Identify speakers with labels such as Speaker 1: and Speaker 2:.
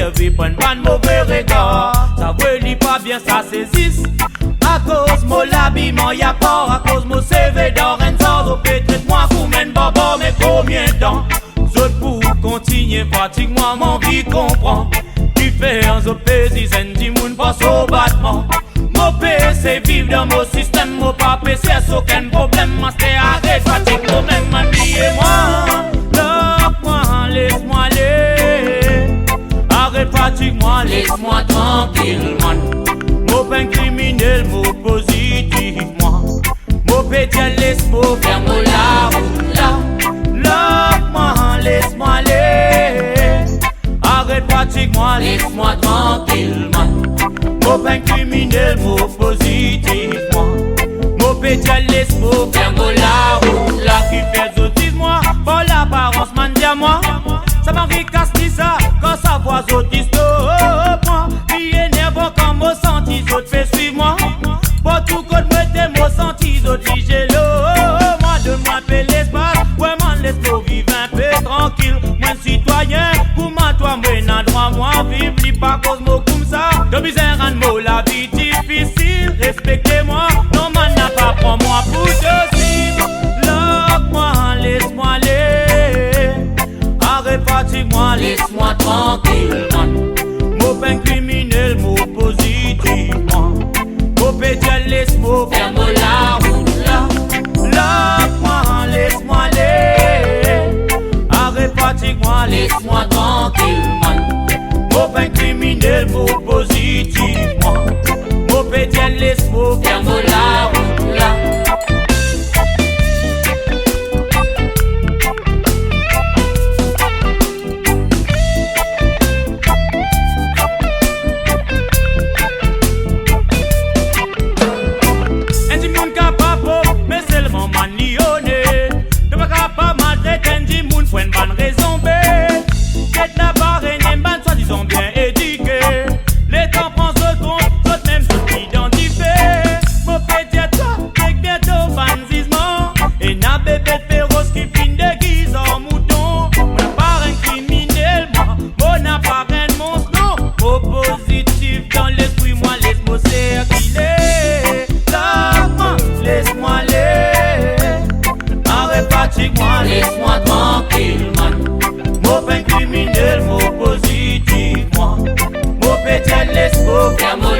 Speaker 1: énervé, prenne pas de mauvais regard. Ça veut pas bien, ça saisisse. À cause mon l'habillement, y'a pas. À cause mon CV d'Orenzo, peut-être moi pour mène baba, mais combien de temps? Zot pour continuer, fatigue-moi, mon vie comprend. Tu fais un zot pésis, un dimoun passe au battement. Mon PC vivre dans mon système, mon pas PC, aucun problème. Moi c'est arrête, fatigue moi-même, habillez-moi. Lock-moi, laisse-moi aller. Arrête, fatigue-moi, laisse-moi tranquille, man. Mon peine criminel, mon positif, moi. Mon pétiel, laisse-moi faire mon la route là. Lock-moi, laisse-moi aller. Arrête, fatigue-moi, laisse-moi tranquille, man. Mon peine criminel, mon positif, moi. Mon pétiel, laisse-moi faire mon la route là. Qui fait zotisme-moi, pour l'apparence, man, dis-moi. Ça m'a vu casse ça, quand ça voit zotisme, moi. Qui énerve quand mon senti, zot fait suivre moi. Pour tout code, moi, t'es mon senti, zot j'ai l'eau. Moi, de moi, paie l'espace, ouais, man, laisse-moi vivre un peu tranquille. Moi, citoyen, pour moi, toi, moi, n'a droit, moi, vivre, li pas cause moi comme ça. De misère, un mot, la vie difficile, respectez-moi. Non, man, n'a pas prends moi pour de cible. Lock-moi, laisse-moi aller. Arrête, fatigue-moi, laisse-moi tranquille, man. Mon peine criminel, mon positif, moi. Mon pétiel, laisse-moi faire mon la route là. Lock-moi, laisse-moi aller. Arrête, fatigue-moi, laisse-moi tranquille, man. Mon peine criminel, mon positif, moi. Mon pétiel, laisse-moi faire mon la route là. Pour une bonne raison B, cette la barre et une bonne soi-disant bien éduquée. Les temps prend ce compte, d'autres même se identifier. Mon petit toi, c'est que bientôt banzisement. Et n'a bébé féroce qui fin déguise en mouton. Mon appareil criminel, moi, mon appareil monstre, non. Au positif dans l'esprit, moi, laisse-moi circuler. Là, laisse-moi aller. Arrête, fatigue-moi, laisse-moi tranquille, man. Mon peine criminel, mon positif, moi. Mon pétiel, laisse-moi faire mon